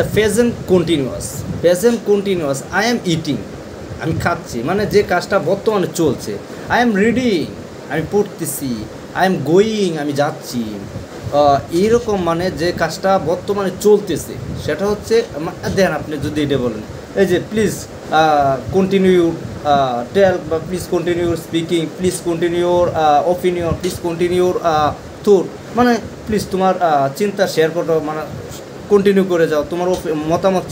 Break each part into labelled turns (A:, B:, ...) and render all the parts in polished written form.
A: The present continuous, present continuous, I am eating, আমি খাচ্ছি, মানে যে কাজটা বর্তমানে চলছে। আই এম রিডিং, আমি পড়তেছি। আই এম গোয়িং, আমি যাচ্ছি। এইরকম মানে যে কাজটা বর্তমানে চলতেছে সেটা হচ্ছে দেন আপনি যদি এটা বলেন এই যে প্লিজ কন্টিনিউ টেল, বা please continue speaking, please continue opinion, please continue thought, মানে প্লিজ তোমার চিন্তা শেয়ার করো, মানে কন্টিনিউ করে যাও, তোমার মতামত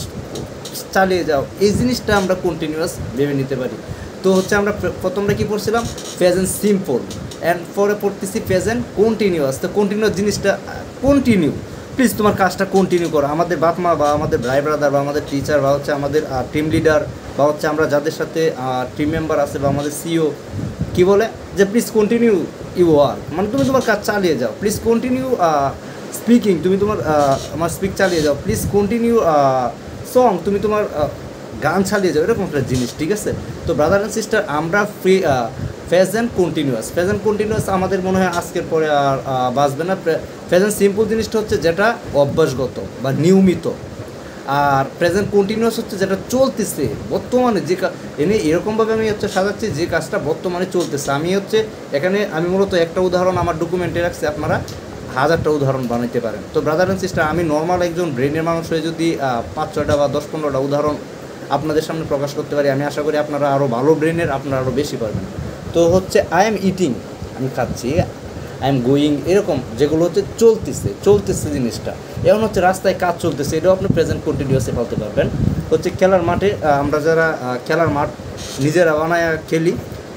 A: চালিয়ে যাও। এই জিনিসটা আমরা কন্টিনিউয়াস ভেবে নিতে পারি। তো হচ্ছে আমরা প্রথমটা কী পড়ছিলাম, প্রেজেন্ট সিম্পল, অ্যান্ড পরে পড়তেছি প্রেজেন্ট কন্টিনিউয়াস। তো কন্টিনিউয়াস জিনিসটা কন্টিনিউ, প্লিজ তোমার কাজটা কন্টিনিউ করো। আমাদের বাপ মা বা আমাদের ভাই ব্রাদার বা আমাদের টিচার বা হচ্ছে আমাদের টিম লিডার বা হচ্ছে আমরা যাদের সাথে টিম মেম্বার আছে বা আমাদের সিও কী বলে যে প্লিজ কন্টিনিউ ইউ ওয়ার্ক, মানে তুমি তোমার কাজ চালিয়ে যাও। প্লিজ কন্টিনিউ স্পিকিং, তুমি তোমার আমার স্পিক চালিয়ে যাও। প্লিজ কন্টিনিউ সং, তুমি তোমার গান চালিয়ে যাও, এরকম একটা জিনিস, ঠিক আছে। তো ব্রাদার অ্যান্ড সিস্টার, আমরা প্রেজেন্ট কন্টিনিউয়াস, প্রেজেন্ট কন্টিনিউয়াস আমাদের মনে হয় আজকের পরে আর বাঁচবে না। প্রেজেন্ট সিম্পল জিনিসটা হচ্ছে যেটা অভ্যাসগত বা নিয়মিত, আর প্রেজেন্ট কন্টিনিউয়াস হচ্ছে যেটা চলতেছে বর্তমানে। যে এনে এরকমভাবে আমি হচ্ছে সাজাচ্ছি যে কাজটা বর্তমানে চলতেছে। আমি হচ্ছে এখানে আমি মূলত একটা উদাহরণ আমার ডকুমেন্টে রাখছি, আপনারা হাজারটা উদাহরণ বানাইতে পারেন। তো ব্রাদার অ্যান্ড সিস্টার, আমি নর্মাল একজন ব্রেনের মানুষ হয়ে যদি 5-6টা বা 10-15টা উদাহরণ আপনাদের সামনে প্রকাশ করতে পারি, আমি আশা করি আপনারা আরও ভালো ব্রেনের, আপনারা আরও বেশি পারবেন। তো হচ্ছে আই এম ইটিং, আমি খাচ্ছি। আই এম গোয়িং, এরকম যেগুলো হচ্ছে চলতেছে জিনিসটা। এখন হচ্ছে রাস্তায় কাজ চলতেছে, এটাও আপনি প্রেজেন্ট কন্টিনিউয়াসে ফেলতে পারবেন। হচ্ছে খেলার মাঠে আমরা যারা খেলার মাঠ নিজেরা বানায় খেলি,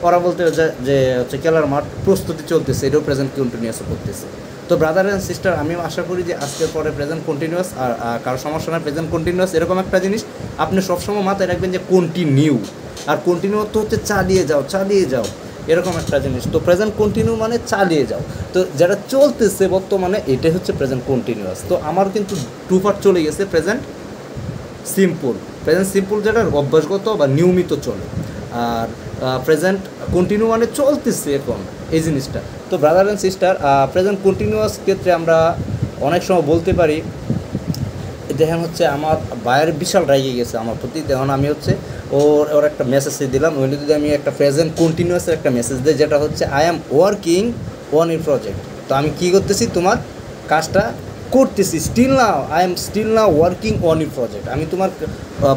A: ওরা বলতে যে হচ্ছে খেলার মাঠ প্রস্তুতি চলতেছে, এটাও প্রেজেন্ট কন্টিনিউয়াসে করতেছে। তো ব্রাদার অ্যান্ড সিস্টার, আমি আশা করি যে আজকের পরে প্রেজেন্ট কন্টিনিউয়াস আর কারো সমস্যা না, প্রেজেন্ট কন্টিনিউয়াস এরকম একটা জিনিস আপনি সবসময় মাথায় রাখবেন যে কন্টিনিউ, আর কন্টিনিউ তো হচ্ছে চালিয়ে যাও, এরকম একটা জিনিস। তো প্রেজেন্ট কন্টিনিউ মানে চালিয়ে যাও। তো যেটা চলতেছে বর্তমানে এটাই হচ্ছে প্রেজেন্ট কন্টিনিউয়াস। তো আমার কিন্তু 2 পার্ট চলে গেছে, প্রেজেন্ট সিম্পল যেটা অভ্যাসগত বা নিয়মিত চলে, আর প্রেজেন্ট কন্টিনিউ মানে চলতেছে এখন এই জিনিসটা। তো brother and sister, present continuous ক্ষেত্রে আমরা অনেক সময় বলতে পারি, দেখেন হচ্ছে আমার ভাইয়ের বিশাল রাগে গেছে আমার প্রতি, দেখুন আমি হচ্ছে ওর একটা মেসেজ দিলাম, ওইটা যদি আমি একটা প্রেজেন্ট কন্টিনিউয়াসের একটা মেসেজ দিই যেটা হচ্ছে I am working on your project. তো আমি কী করতেছি, তোমার কাজটা করতেছি, I am still now working on your project, আমি তোমার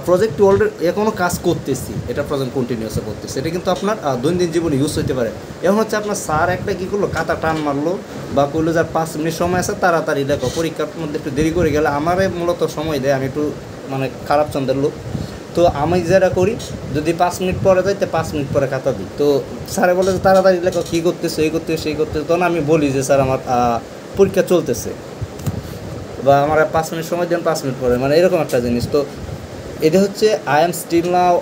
A: প্রজেক্ট অলরেডি এখনও কাজ করতেছি, এটা প্রেজেন্ট কন্টিনিউয়াসে করতেছি। এটা কিন্তু আপনার দৈনন্দিন জীবনে ইউজ হতে পারে। এখন হচ্ছে আপনার স্যার একটা কী করলো, কাঁথা টান মারলো বা করলো যার 5 মিনিট সময় আছে, তাড়াতাড়ি দেখো পরীক্ষার মধ্যে একটু দেরি করে গেলে আমারে মূলত সময় দেয়, আমি একটু মানে খারাপ চন্দ্রের লোক। তো আমি যেটা করি, যদি 5 মিনিট পরে যাই তো 5 মিনিট পরে খাতা দিই। তো স্যারে বলে যে তাড়াতাড়ি লেখো, কী করতেছে, এই করতেছে সেই করতেছে। তখন আমি বলি যে স্যার আমার পরীক্ষা চলতেছে, বা আমার 5 মিনিট সময় দেন, 5 মিনিট পরে, মানে এরকম একটা জিনিস। তো এটা হচ্ছে I am still now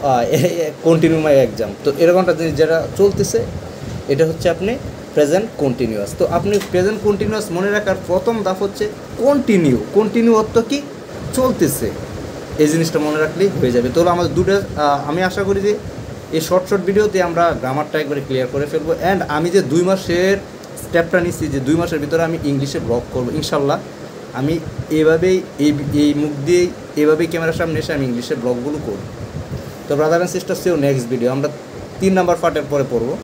A: continue my exam. তো এরকম একটা জিনিস যেটা চলতেছে, এটা হচ্ছে আপনি প্রেজেন্ট কন্টিনিউয়াস। তো আপনি প্রেজেন্ট কন্টিনিউয়াস মনে রাখার প্রথম ধাপ হচ্ছে কন্টিনিউ অর্থ কি, চলতেছে, এই জিনিসটা মনে রাখলেই হয়ে যাবে। তো আমাদের আমি আশা করি যে এই শর্ট ভিডিওতে আমরা গ্রামারটা একবারে ক্লিয়ার করে ফেলবো। অ্যান্ড আমি যে 2 মাসের স্টেপটা নিচ্ছি, যে 2 মাসের ভিতরে আমি ইংলিশে ব্লগ করবো ইনশাল্লাহ, আমি এভাবেই এই মুখ দিয়েই এভাবেই ক্যামেরার সামনে এসে আমি ইংলিশে ব্লগগুলো করব। তো brother and sister, next video আমরা 3 নাম্বার পার্টের পরে পড়বো।